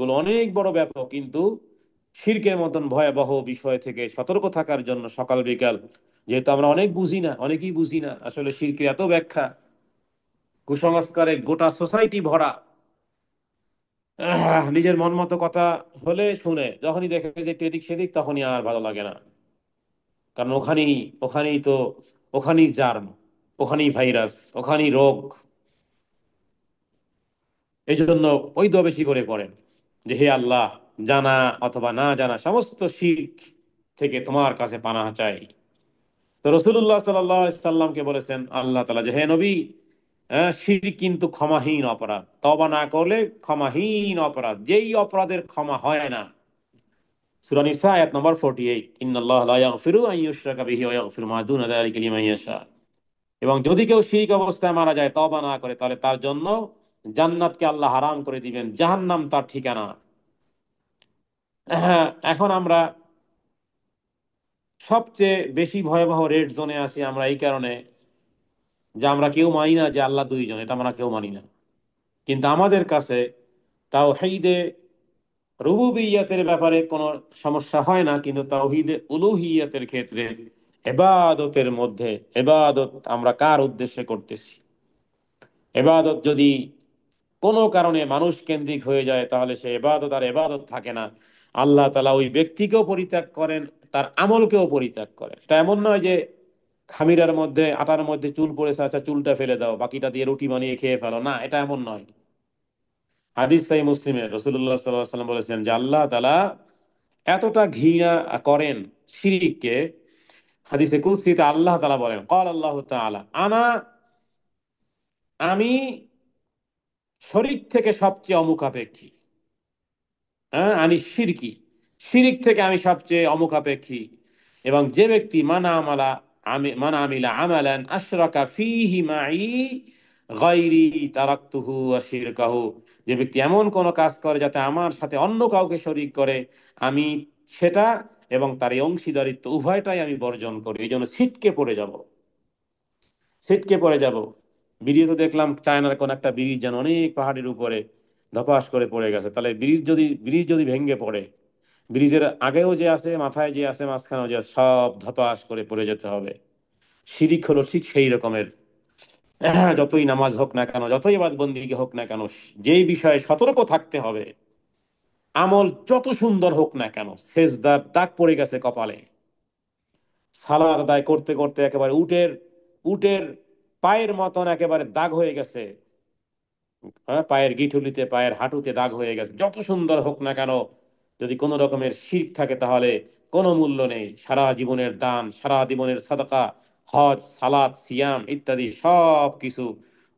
গুলো অনেক বড় ব্যাপক, কিন্তু শিরকের মতন ভয়াবহ বিষয় থেকে সতর্ক থাকার জন্য সকাল বিকাল, যেহেতু আমরা অনেক বুঝি না, অনেকেই বুঝি না আসলে শিরকের এত ব্যাখ্যা, কুসংস্কারে গোটা সোসাইটি ভরা। নিজের মন মতো কথা হলে শুনে, যখনই দেখে যে একটু এদিক সেদিক, তখনই আর ভালো লাগে না। কারণ ওখানেই ওখানেই তো ওখানেই জার্ম, ওখানেই ভাইরাস, ওখানেই রোগ। এই জন্য ওই দোয়া বেশি করে পড়েন যে হে আল্লাহ, জানা অথবা না জানা সমস্ত শিরক থেকে তোমার কাছে পানাহ চাই। তো রসুল্লাহ সাল্লামকে বলেছেন আল্লাহ তালা যে হে নবী, শিরক কিন্তু ক্ষমাহীন অপরাধ, তওবা না করলে ক্ষমাহীন অপরাধ, যেই অপরাধের ক্ষমা হয় না। সূরা নিসা আয়াত নম্বর 48, ইন্নাল্লাহা লা ইয়াগফিরু আন ইউশরাকা বিহি ওয়া ইয়াগফিরু মা দুনা যালিকা লিমান ইয়াশা। এবং যদি কেউ শিরক অবস্থায় মারা যায়, তওবা না করে, তাহলে তার জন্য জান্নাতকে আল্লাহ হারাম করে দিবেন, জাহান্নাম তার ঠিকানা। এখন আমরা সবচেয়ে বেশি ভয়াবহ রেড জোনে আছি আমরা এই কারণে যে আমরা কেউ মানি না যে আল্লাহ দুইজন, এটা আমরা কেউ মানি না। কিন্তু আমাদের কাছে তাওহীদে রুবুবিয়্যাতের ব্যাপারে কোনো সমস্যা হয় না, কিন্তু তাওহীদে উলুহিয়্যাতের ক্ষেত্রে, ইবাদতের মধ্যে, ইবাদত আমরা কার উদ্দেশ্যে করতেছি, ইবাদত যদি কোনো কারণে মানুষ কেন্দ্রিক হয়ে যায়, তাহলে সে ইবাদত আর ইবাদত থাকে না। আল্লাহ তাআলা ওই ব্যক্তিকেও পরিত্যাগ করেন, তার আমলকেও পরিত্যাগ করেন। এটা এমন নয় যে খামিরার মধ্যে, আটার মধ্যে চুল পড়েছে, আচ্ছা চুলটা ফেলে দাও, বাকিটা দিয়ে রুটি বানিয়ে খেয়ে ফেলো, না, এটা এমন নয়। হাদিস সহিহ মুসলিমে রাসূলুল্লাহ সাল্লাল্লাহু আলাইহি ওয়াসাল্লাম বলেছেন যে আল্লাহ তাআলা এতটা ঘৃণা করেন শিরককে। হাদিসে কুদসিতে আল্লাহ তাআলা বলেন, ক্বাল আল্লাহু তাআলা আনা, আমি শরীক থেকে সবচেয়ে অমুখাপেক্ষী। হ্যাঁ, আনি শিরকি, শিরিক থেকে আমি সবচেয়ে অমুখাপেক্ষী। এবং যে ব্যক্তি মানা আমিলা আমালান আশরাকা ফীহি মাই গায়রি তারাকতুহু ওয়া শিরকাহু, যে ব্যক্তি এমন কোন কাজ করে যাতে আমার সাথে অন্য কাউকে শরীক করে, আমি সেটা এবং তার এই অংশীদারিত্ব উভয়টাই আমি বর্জন করি। এই জন্য ছিটকে পড়ে যাব, ছিটকে পড়ে যাব। ভিডিওতে দেখলাম চায়নার কোন একটা ব্রিজ যেন অনেক পাহাড়ের উপরে ধপাস করে পড়ে গেছে। তাহলে ব্রিজ যদি ভেঙে পড়ে, ব্রিজের আগেও যে আছে, মাথায় যে আছে, মাঝখানেও যে আছে, সব ধপাস করে পড়ে যেতে হবে। শিরিক হলো ঠিক সেই রকমের। যতই নামাজ হোক না কেন, যতই ইবাদতবন্দেগী হোক না কেন, যেই বিষয়ে সতর্ক থাকতে হবে, আমল যত সুন্দর হোক না কেন, সেজদার দাগ পড়ে গেছে কপালে, সালাত আদায় করতে করতে একেবারে উটের উটের পায়ের মতন একেবারে দাগ হয়ে গেছে, হ্যাঁ, পায়ের গিঠুলিতে, পায়ের হাঁটুতে দাগ হয়ে গেছে, যত সুন্দর হোক না কেন, যদি কোনো রকমের শিরক থাকে, তাহলে কোনো মূল্য নেই। সারা জীবনের দান, সারা জীবনের সাদাকা, হজ, সালাত, সিয়াম ইত্যাদি সব কিছু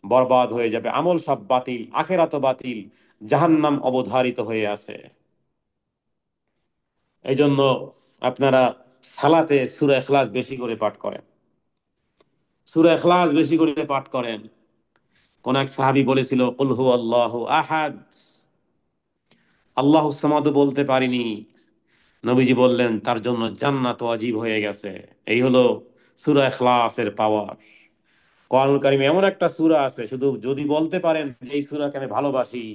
বরবাদ হয়ে যাবে, আমল সব বাতিল, আখেরাতও বাতিল, জাহান্নাম অবধারিত হয়ে আছে। এই জন্য আপনারা সালাতে সূরা ইখলাস বেশি করে পাঠ করেন, সূরা ইখলাস বেশি করে পাঠ করেন। কোন এক সাহাবী বলেছিল কুল হু আল্লাহু আহাদ, আল্লাহু সামাদ বলতে পারিনি, নবীজি বললেন তার জন্য জান্নাত ওয়াজিব হয়ে গেছে। এই হলো সূরা ইখলাসের পাওয়ার। কোরআনুল কারীমে এমন একটা সূরা আছে, শুধু যদি বলতে পারেন যে এই সূরাকে আমি ভালোবাসি,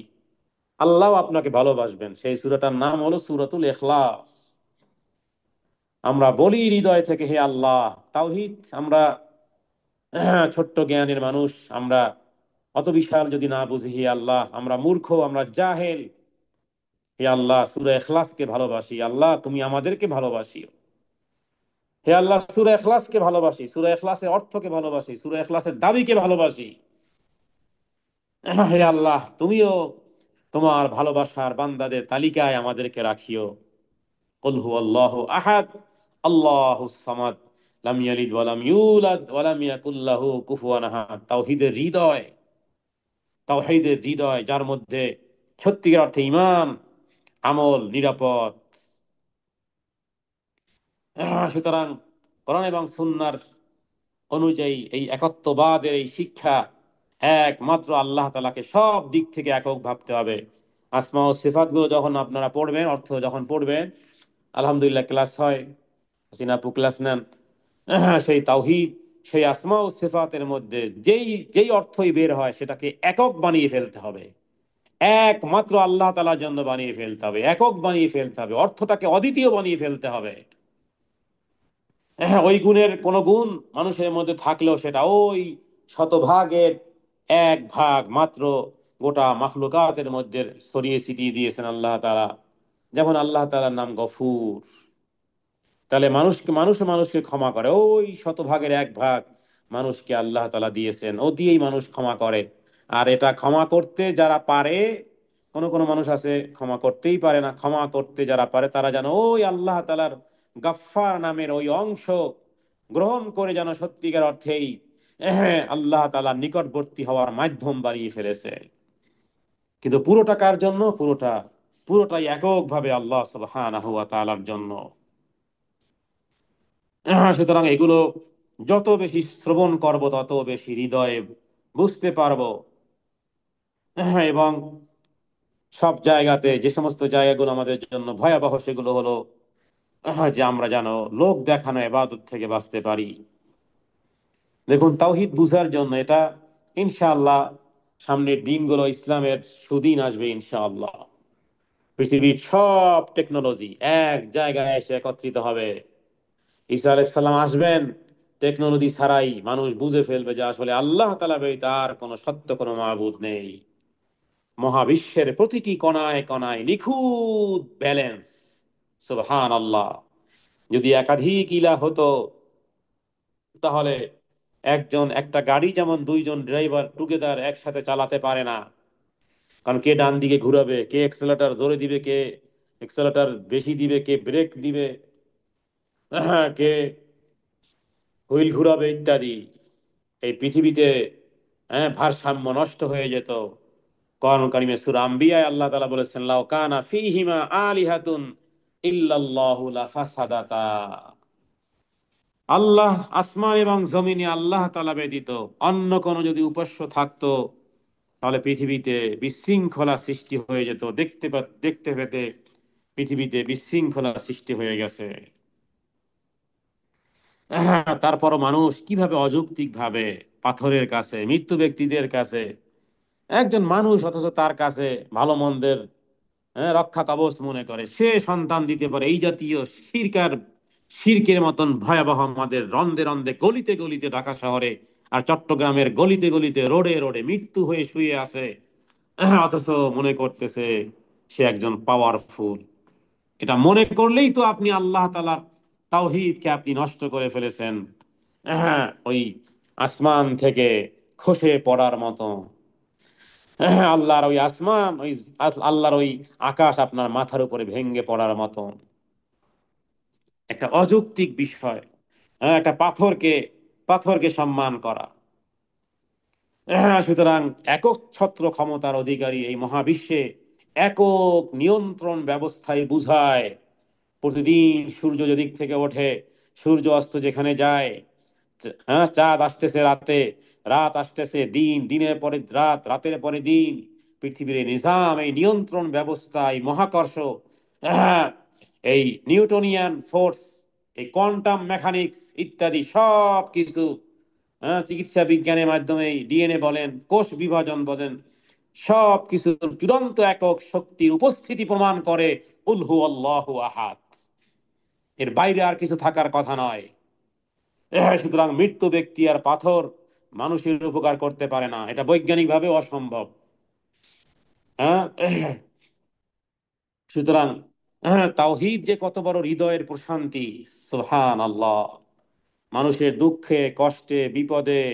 আল্লাহ আপনাকে ভালোবাসবেন। সেই সূরাটার নাম হলো সূরাতুল ইখলাস। আমরা বলি হৃদয় থেকে হে আল্লাহ, তাওহীদ আমরা ছোট্ট জ্ঞানের মানুষ, আমরা অত বিশাল যদি না বুঝি, হে আল্লাহ আমরা মূর্খ, আমরা জাহেল, হে আল্লাহ সূরা ইখলাসকে ভালোবাসি, আল্লাহ তুমি আমাদেরকে ভালোবাসি। হে আল্লাহ সূরা ইখলাসকে ভালোবাসি, সূরা ইখলাসের অর্থকে ভালোবাসি, সূরা ইখলাসের দাবিকে ভালোবাসি। হে আল্লাহ তুমিও তোমার ভালোবাসার বান্দাদের তালিকায় আমাদেরকে রাখিও। কুল হুয়াল্লাহু আহাদ, আল্লাহুস সামাদ, লাম ইয়ালিদ ওয়া লাম ইউলাদ ওয়া লাম ইয়াকুল লাহু কুফুয়ান আহাদ। তাওহীদের হৃদয় যার মধ্যে সত্যিকার অর্থে ঈমান, আমল নিরাপদ। সুতরাং কোরআন এবং সুন্নাহর অনুযায়ী এই একত্ববাদের এই শিক্ষা, একমাত্র আল্লাহ তাআলাকে সব দিক থেকে একক ভাবতে হবে। আসমা ও সিফাত গুলো যখন আপনারা পড়বেন, অর্থ যখন পড়বেন, আলহামদুলিল্লাহ ক্লাস হয়, সিনাপু ক্লাস নেন, সেই তাওহীদ, সেই আসমা ও সিফাতের মধ্যে যেই যেই অর্থই বের হয়, সেটাকে একক বানিয়ে ফেলতে হবে, একমাত্র আল্লাহ তাআলার জন্য বানিয়ে ফেলতে হবে, একক বানিয়ে ফেলতে হবে, অর্থটাকে অদ্বিতীয় বানিয়ে ফেলতে হবে। হ্যাঁ, ওই গুণের কোন গুণ মানুষের মধ্যে থাকলেও সেটা ওই শতভাগের এক ভাগ মাত্র গোটা মাখলুকাতের মধ্যে ছড়িয়ে ছিটিয়ে দিয়েছেন আল্লাহ তাআলা। যেমন আল্লাহ তাআলার নাম গফুর, তাহলে মানুষকে ক্ষমা করে, ওই শতভাগের এক ভাগ মানুষকে আল্লাহ তাআলা দিয়েছেন, ও দিয়েই মানুষ ক্ষমা করে। আর এটা ক্ষমা করতে যারা পারে, কোন কোন মানুষ আছে ক্ষমা করতেই পারে না, ক্ষমা করতে যারা পারে তারা যেন ওই আল্লাহ তাআলার গাফফার নামের ওই অংশ গ্রহণ করে যেন সত্যিকার অর্থেই আল্লাহ তাআলার নিকটবর্তী হওয়ার মাধ্যম বানিয়ে ফেলেছে। কিন্তু পুরোটা কার জন্য? পুরোটাই এককভাবে আল্লাহ সুবহানাহু ওয়া তাআলার জন্য। সুতরাং এগুলো যত বেশি শ্রবণ করব তত বেশি হৃদয়ে বুঝতে পারবো। এবং সব জায়গাতে যে সমস্ত জায়গাগুলো আমাদের জন্য ভয়াবহ সেগুলো হলো যে আমরা যেন লোক দেখানো ইবাদত থেকে বাঁচতে পারি। দেখুন, তাওহীদ বুঝার জন্য এটা ইনশাআল্লাহ সামনের দিনগুলো ইসলামের সুদিন আসবে ইনশাআল্লাহ। পৃথিবীর সব টেকনোলজি এক জায়গায় এসে একত্রিত হবে। ঈসা আলাইহিস সালাম আসবেন, টেকনোলজি ছাড়াই মানুষ বুঝে ফেলবে যে আসলে আল্লাহ তাআলা ব্যতীত আর কোনো সত্য কোনো মাবুদ নেই। মহাবিশ্বের প্রতিটি কণায় কণায় নিখুঁত ব্যালেন্স। সুবহানাল্লাহ। যদি একাধিক ইলাহ হতো তাহলে একটা গাড়ি যেমন দুইজন ড্রাইভার টুগেদার একসাথে চালাতে পারে না, কারণ কে ডান দিকে ঘুরাবে, কে এক্সেলেটর জোরে দিবে, কে এক্সেলেটর বেশি দিবে, কে ব্রেক দিবে, কে হুইল ঘুরাবে ইত্যাদি। এই পৃথিবীতে ভারসাম্য নষ্ট হয়ে যেত। কোরআন কারিমে সূরা আম্বিয়ায় আল্লাহ তাআলা বলেছেন, লাউ কানা ফীহিমা আলিহাতুন ইল্লাল্লাহু লাফাসাদাতা। আল্লাহ আসমান এবং জমিনে আল্লাহ তাআলা ব্যতীত অন্য কোনো যদি উপাস্য থাকতো তাহলে পৃথিবীতে বিশৃঙ্খলা সৃষ্টি হয়ে যেত। দেখতে পেতে পৃথিবীতে বিশৃঙ্খলা সৃষ্টি হয়ে গেছে। তারপরও মানুষ কিভাবে অযৌক্তিক ভাবে পাথরের কাছে, মৃত্যু ব্যক্তিদের কাছে, একজন মানুষ অথচ তার কাছে ভালো মন্দের রক্ষা কবচ মনে করে, সে সন্তান দিতে পারে, এই জাতীয় শিরকের মতন ভয়াবহ আমাদের রন্দে রন্দে গলিতে গলিতে ঢাকা শহরে আর চট্টগ্রামের গলিতে গলিতে রোডে রোডে মৃত্যু হয়ে শুয়ে আছে, অথচ মনে করতেছে সে একজন পাওয়ারফুল। এটা মনে করলেই তো আপনি আল্লাহ তাআলার তাওহীদকে আপনি নষ্ট করে ফেলেছেন। ওই আসমান থেকে খসে পড়ার মতো আল্লাহর ওই আসমান, আল্লাহর ওই আকাশ আপনার মাথার উপরে ভেঙে পড়ার মতো একটা অযৌক্তিক বিষয়। একটা পাথরকে সম্মান করা। সুতরাং একক ছত্র ক্ষমতার অধিকারী এই মহাবিশ্বে একক নিয়ন্ত্রণ ব্যবস্থায় বুঝায় প্রতিদিন সূর্য যেদিক থেকে ওঠে, সূর্য অস্ত যেখানে যায়, চাঁদ আসতেছে রাতে, রাত আসতেছে দিন, দিনের পরে রাত, রাতের পরে দিন, পৃথিবীর এই নিজাম, এই নিয়ন্ত্রণ ব্যবস্থা, এই মহাকর্ষ, আহ, এই নিউটনিয়ান ফোর্স, এই কোয়ান্টাম মেকানিক্স ইত্যাদি সব কিছু, চিকিৎসা বিজ্ঞানের মাধ্যমে ডিএনএ বলেন, কোষ বিভাজন বলেন, সব কিছু চূড়ান্ত একক শক্তির উপস্থিতি প্রমাণ করে। উল হু আল্লাহু আহাদ, এর বাইরে আর কিছু থাকার কথা নয়। সুতরাং মৃত্যু ব্যক্তি আর পাথর মানুষের উপকার করতে পারে না, এটা বৈজ্ঞানিকভাবে অসম্ভব। হ্যাঁ, সুতরাং তাওহীদ যে কত বড় হৃদয়ের প্রশান্তি! সুবহানাল্লাহ। মানুষের দুঃখে কষ্টে বিপদে,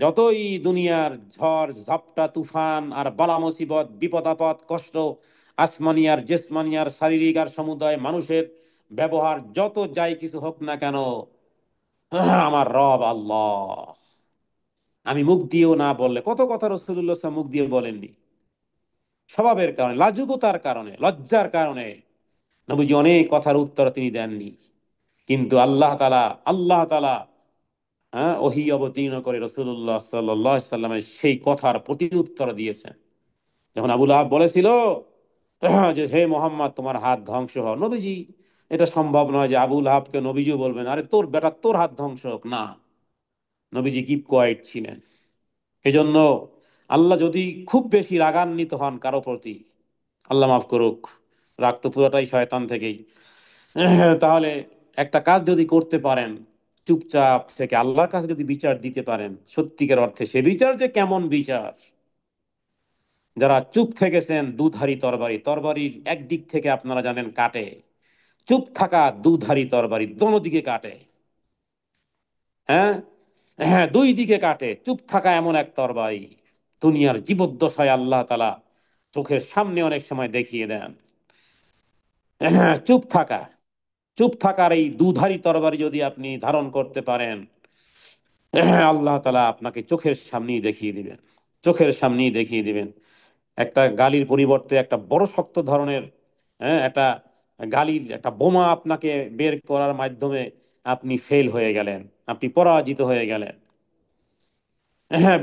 যতই দুনিয়ার ঝড় ঝাপটা তুফান আর বালা মুসিবত বিপদ আপদ কষ্ট, আসমানি আর জেসমানি আর শারীরিক আর সমুদায় মানুষের ব্যবহার যত যাই কিছু হোক না কেন, আমার রব আল্লাহ। আমি মুখ দিয়েও না বললে কত কথা রাসূলুল্লাহ সাল্লাল্লাহু আলাইহি ওয়াসাল্লাম মুখ দিয়ে বলেননি, স্বভাবের কারণে, লাজুকতার কারণে, লজ্জার কারণে নবীজি অনেক কথার উত্তর তিনি দেননি। কিন্তু আল্লাহ তাআলা ওহী অবতীর্ণ করে রাসূলুল্লাহ সাল্লাল্লাহু আলাইহি সাল্লামের সেই কথার প্রতি উত্তর দিয়েছেন। যখন আবু লাহাব বলেছিল যে হে মোহাম্মদ তোমার হাত ধ্বংস হোক, নবীজি এটা সম্ভব নয় যে আবু লাহাবকে নবীজিও বলবেন আরে তোর বেটা তোর হাত ধ্বংস হোক, না, নবীজি কিপ কোয়াইট ছিলেন। এজন্য আল্লাহ যদি খুব বেশি রাগান্বিত হন কারো প্রতি, আল্লাহ মাফ করুক, রাগ তো পুরোটাই শয়তান থেকেই, তাহলে একটা কাজ যদি করতে পারেন, চুপচাপ থেকে আল্লাহর কাছে যদি বিচার দিতে পারেন, সত্যিকার অর্থে সে বিচার যে কেমন বিচার! যারা চুপ থেকেছেন, দুধারী তরবারি, তরবারির একদিক থেকে আপনারা জানেন কাটে, চুপ থাকা দুধারী তরবারি দোনো দিকে কাটে। হ্যাঁ, হ্যাঁ, দুই দিকে কাটে। চুপ থাকা এমন এক তরবারি, দুনিয়ার জীবদ্দশায় আল্লাহ তাআলা চোখের সামনে অনেক সময় দেখিয়ে দেন। চুপ থাকা, চুপ থাকার এই দুধারী তরবারি যদি আপনি ধারণ করতে পারেন, আল্লাহ তাআলা আপনাকে চোখের সামনেই দেখিয়ে দিবেন, চোখের সামনেই দেখিয়ে দিবেন। একটা গালির পরিবর্তে একটা বড় শক্ত ধরনের, একটা গালির একটা বোমা আপনাকে বের করার মাধ্যমে আপনি ফেল হয়ে গেলেন, আপনি পরাজিত হয়ে গেলেন।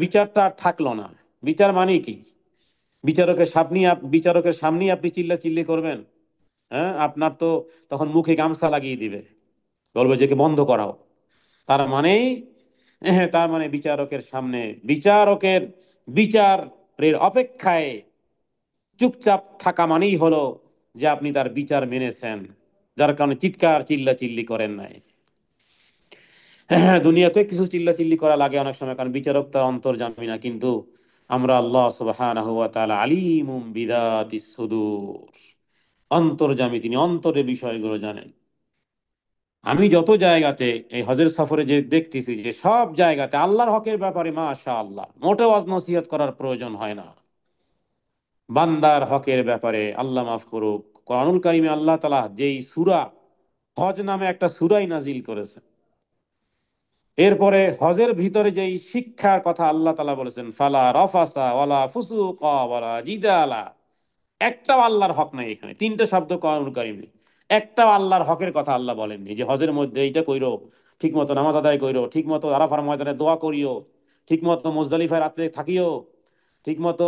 বিচারটা আর থাকলো না। বিচার মানে কি? বিচারকের সামনেই আপনি চিল্লা চিল্লি করবেন? আপনার তো তখন মুখে গামছা লাগিয়ে দিবে, বলবে যে কে বন্ধ করাও। তার মানেই, তার মানে বিচারকের সামনে, বিচারকের বিচারের অপেক্ষায় চুপচাপ থাকা মানেই হলো যে আপনি তার বিচার মেনেছেন, যার কারণে চিৎকার চিল্লা চিল্লি করেন নাই। দুনিয়াতে কিছু চিল্লা চিল্লি করা লাগে অনেক সময়, কারণ বিচারক তার অন্তর্যামী না, কিন্তু আমরা আল্লাহ সুবহানাহু ওয়া তাআলা আলিমুম বিদাতিস সুদূর, অন্তর্যামী, তিনি অন্তরের বিষয়গুলো জানেন। আমি যত জায়গাতে এই হজের সফরে যে দেখতেছি, যে সব জায়গাতে আল্লাহর হকের ব্যাপারে মাশাআল্লাহ মোটেও ওয়াজ নসিহত করার প্রয়োজন হয় না। বান্দার হকের ব্যাপারে আল্লাহ মাফ করুক, কোরআনুল কারিমে আল্লাহ তাআলা যেই সূরা হজ নামে একটা সূরাই নাজিল করেছে, এরপরে হজের ভিতরে যেই শিক্ষার কথা আল্লাহ তাআলা বলেছেন, ফালা রাফাসা ওয়ালা ফুসুকা ওয়ালা জিদালা, একটাও আল্লাহর হক নাই এখানে। তিনটে শব্দ কোরআনুল কারিমে, একটাও আল্লাহর হকের কথা আল্লাহ বলেননি, যে হজের মধ্যে এইটা কইরো, ঠিক মতো নামাজ আদায় কইরো, ঠিক মতো আরাফার ময়দানে দোয়া করিও, ঠিক মতো মুজদালিফায় রাত্রে থাকিও, ঠিক মতো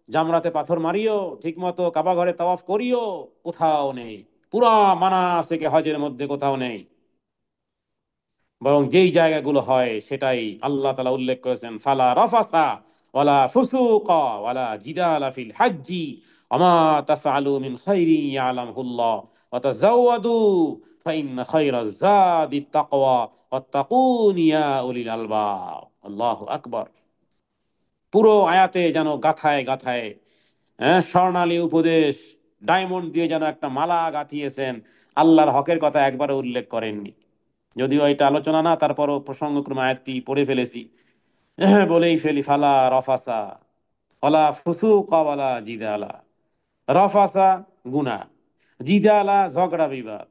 জামরাতে পাথর মারিও, ঠিক মতো কাবা ঘরে তাওয়াফ করিও। কোথাও নেই, পুরা মানাসিকে হজের মধ্যে কোথাও নেই। বরং যেই জায়গাগুলো হয় সেটাই আল্লাহ তাআলা উল্লেখ করেছেন, ফালা রাফাসা ওয়ালা ফুসুকা ওয়ালা জিদালা ফিল হাজ্জি ওমা তাফআলু মিন খাইরিন ইয়ালামহুল্লাহ ওয়া তাযাওয়াদু ফাইন্না খায়রাজ যাদিত তাকওয়া ওয়াত্তাকুন ইয়া উলিল আলবাব। আল্লাহু আকবার। পুরো আয়াতে যেন গাথায় গাথায়, স্বর্ণালী উপদেশ, ডায়মন্ড দিয়ে যেন একটা মালা গাঁথিয়েছেন। আল্লাহর হকের কথা একবারও উল্লেখ করেননি। যদিও এটা আলোচনা না, তারপরও প্রসঙ্গক্রমে আয়াতটি পড়ে ফেলেছি। বলেই ফেলি, ফালা রফাসা ওয়ালা ফুসুকা ওয়ালা জিদালা। রফাসা গুনাহ, জিদালা ঝগড়া বিবাদ।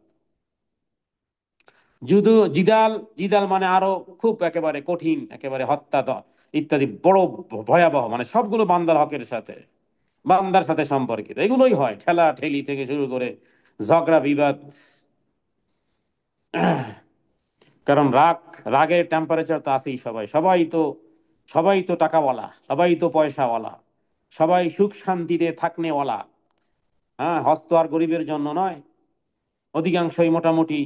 যুদু জিদাল, জিদাল মানে আরো খুব একেবারে কঠিন, একেবারে হত্যা ইত্যাদি, বড় ভয়াবহ, মানে সবগুলো বান্দার হকের সাথে, বান্দার সাথে সম্পর্কিত এগুলোই হয়, ঠেলা ঠেলি থেকে শুরু করে ঝগড়া বিবাদ। কারণ রাগের টেম্পারেচার তো আছেই। সবাই সবাই তো, সবাই তো টাকাওয়ালা, সবাই তো পয়সাওয়ালা, সবাই সুখ শান্তিতে থাকনেওয়ালা। হজ তো আর গরিবের জন্য নয়। অধিকাংশই মোটামুটি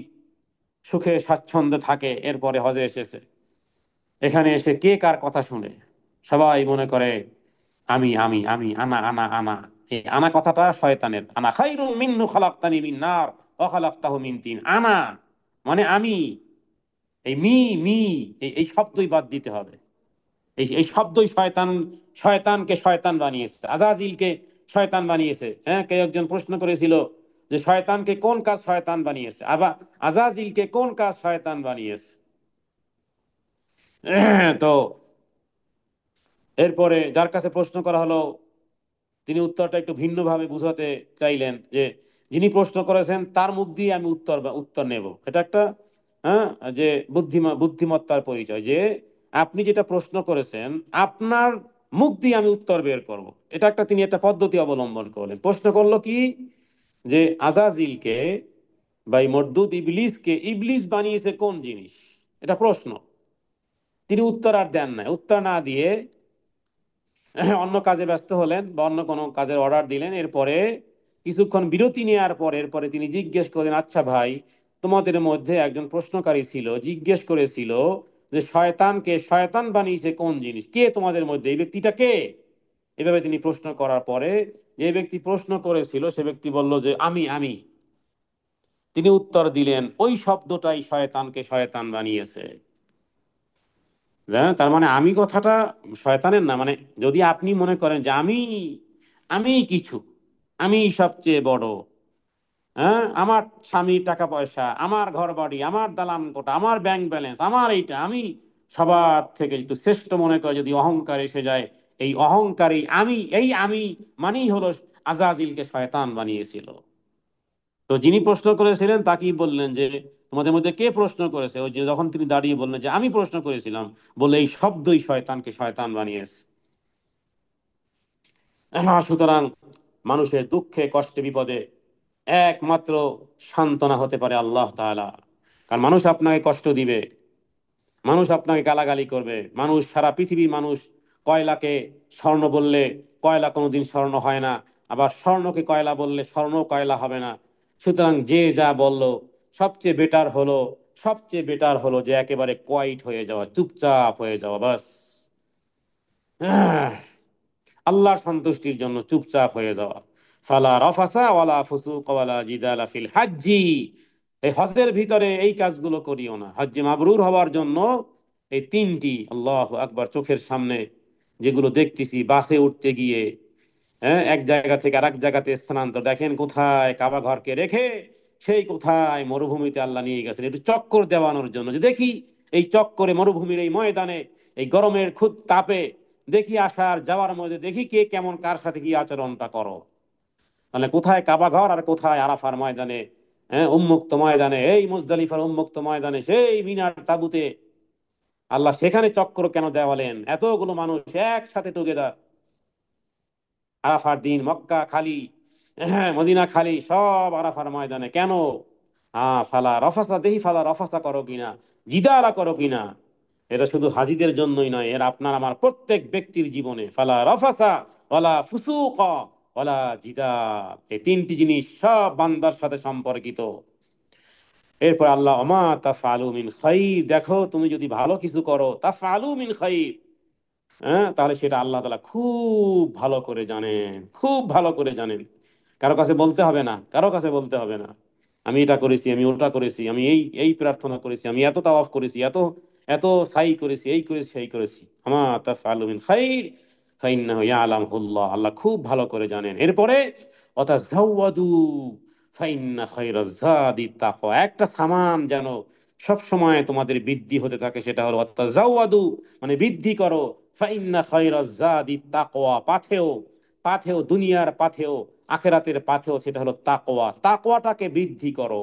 সুখে স্বাচ্ছন্দ্যে থাকে, এরপরে হজে এসেছে। এখানে এসে কে কার কথা শুনে? সবাই মনে করে আমি আমি আমি, আনা আনা আনা। এই আনা কথাটা শয়তানের। আনা খায়রুম মিন্নু খালাকতানি মিন নার ওয়া খালাকতাহু মিন তিন। আনা মানে আমি, এই মি এই শব্দই বাদ দিতে হবে। এই শব্দই শয়তান, শয়তানকে শয়তান বানিয়েছে, আজাজিলকে শয়তান বানিয়েছে। কেউ একজন প্রশ্ন করেছিল যে শয়তানকে কোন কাজ শয়তান বানিয়েছে, আবার আজাজিলকে কোন কাজ শয়তান বানিয়েছে? তো এরপরে যার কাছে প্রশ্ন করা হলো, তিনি উত্তরটা একটু ভিন্নভাবে বুঝাতে চাইলেন, যে যিনি প্রশ্ন করেছেন তার মুখ দিয়ে আমি উত্তর নেব। এটা একটা, হ্যাঁ, যে বুদ্ধিমত্তার পরিচয়, যে আপনি যেটা প্রশ্ন করেছেন আপনার মুখ দিয়ে আমি উত্তর বের করব। এটা একটা, তিনি একটা পদ্ধতি অবলম্বন করলেন। প্রশ্ন করলো কি, যে আজাজিলকে বা এই মরদুদ ইবলিসকে ইবলিস বানিয়েছে কোন জিনিস? এটা প্রশ্ন। তিনি উত্তর আর দেন না, উত্তর না দিয়ে অন্য কাজে ব্যস্ত হলেন, বা অন্য কোনো কাজের অর্ডার দিলেন। এরপরে কিছুক্ষণ বিরতি নেওয়ার পর এরপরে তিনি জিজ্ঞেস করলেন, আচ্ছা ভাই, তোমাদের মধ্যে একজন প্রশ্নকারী ছিল, জিজ্ঞেস করেছিল যে শয়তানকে শয়তান বানিয়েছে কোন জিনিস? কে তোমাদের মধ্যে, এই ব্যক্তিটা কে? এভাবে তিনি প্রশ্ন করার পরে যে ব্যক্তি প্রশ্ন করেছিল সে ব্যক্তি বলল যে আমি। তিনি উত্তর দিলেন ওই শব্দটাই শয়তানকে শয়তান বানিয়েছে। তার মানে আমি কথাটা শয়তানের না, মানে যদি আপনি মনে করেন যে আমি কিছু, আমি সবচেয়ে বড়, হ্যাঁ, আমার স্বামীর টাকা পয়সা, আমার ঘর বাড়ি, আমার দালান কোঠা, আমার ব্যাংক ব্যালেন্স, আমার এইটা, আমি সবার থেকে একটু শ্রেষ্ঠ মনে করে যদি অহংকার এসে যায়, এই অহংকারী আমি মানেই হলো আজাজিলকে শয়তান বানিয়েছিল। তো যিনি প্রশ্ন করেছিলেন তাকেই বললেন যে তোমাদের মধ্যে কে প্রশ্ন করেছে, ওই যে যখন তিনি দাঁড়িয়ে বললেন যে আমি প্রশ্ন করেছিলাম, বলে এই শব্দই শয়তানকে শয়তান বানিয়েছে। সুতরাং মানুষের দুঃখে কষ্টে বিপদে একমাত্র সান্ত্বনা হতে পারে আল্লাহ তাআলা। কারণ মানুষ আপনাকে কষ্ট দিবে, মানুষ আপনাকে গালাগালি করবে, মানুষ সারা পৃথিবীর মানুষ কয়লাকে স্বর্ণ বললে কয়লা কোনোদিন স্বর্ণ হয় না, আবার স্বর্ণকে কয়লা বললে স্বর্ণ কয়লা হবে না। সুতরাং যে যা বলল, সবচেয়ে বেটার হলো যে একেবারে কোয়াইট হয়ে যাওয়া, চুপচাপ হয়ে যাওয়া, বাস। আহ, আল্লাহর সন্তুষ্টির জন্য চুপচাপ হয়ে যাওয়া। ফালা রফাসা ওয়ালা ফুসুক ওয়ালা জিদালা ফিল হাজ্জি। এই হজের ভিতরে এই কাজগুলো করিও না। হজ্জে মাবরুর হওয়ার জন্য এই তিনটি, আল্লাহু আকবার, চোখের সামনে যেগুলো দেখতেছি বাসে উঠতে গিয়ে, হ্যাঁ, এক জায়গা থেকে আরেক জায়গাতে স্থানান্তর, দেখেন কোথায় কাবা ঘরকে রেখে সেই কোথায় মরুভূমিতে আল্লাহ নিয়ে গেছেন একটু চক্কর দেওয়ানোর জন্য, যে দেখি এই চক্করে মরুভূমির এই ময়দানে এই গরমের খুদ তাপে দেখি আসার যাওয়ার মধ্যে দেখি কে কেমন কার সাথে কি আচরণটা করো। তাহলে কোথায় কাবা ঘর আর কোথায় আরাফার ময়দানে, হ্যাঁ, উন্মুক্ত ময়দানে, এই মুজদালিফার উন্মুক্ত ময়দানে সেই মিনার তাবুতে আল্লাহ সেখানে চক্র কেন দেওয়ালেন? এতগুলো মানুষ একসাথে টুগেদার, আরাফার দিন মক্কা খালি, হ্যাঁ, মদিনা খালি, সব আরাফার ময়দানে কেন? ফালা রফাসা, দেখি ফালা রফাসা করো কিনা, জিদালা করো কিনা। এটা শুধু হাজিদের জন্যই নয়, এর আপনার আমার প্রত্যেক ব্যক্তির জীবনে ফালা রফাসা ওয়ালা ফুসুক ওয়ালা জিদাল, এই তিনটি জিনিস সব বান্দার সাথে সম্পর্কিত। এরপর আল্লাহ ওমা তাফআলু মিন খাইর, দেখো তুমি যদি ভালো কিছু করো, তাফআলু মিন খাইর, হ্যাঁ, তাহলে সেটা আল্লাহ তাআলা খুব ভালো করে জানেন, খুব ভালো করে জানেন। কারো কাছে বলতে হবে না, কারো কাছে বলতে হবে না আমি এটা করেছি, আমি ওটা করেছি, আমি এই এই প্রার্থনা করেছি, আমি এত তাওয়াফ করেছি, এত এত সাই করেছি, এই করেছি সেই করেছি। আমা তাফআলু মিন খাইর ফাইন্নাহু ইয়ালামুল্লাহ, আল্লাহ খুব ভালো করে জানেন। এরপরে ওয়াতাজাওয়াদু ফাইন্না খায়রাজ যাদি তাকওয়া, একটা সামান যেন সব সময় তোমাদের বৃদ্ধি হতে থাকে, সেটা হলো ওয়াতাজাওয়াদু, মানে বৃদ্ধি করো। ফাইন্না খায়রাজ যাদি তাকওয়া, পাথেও, পাথেও, দুনিয়ার পাথেও, আখেরাতের পাথেও, সেটা হলো তাকওয়া, তাকওয়াটাকে বৃদ্ধি করো।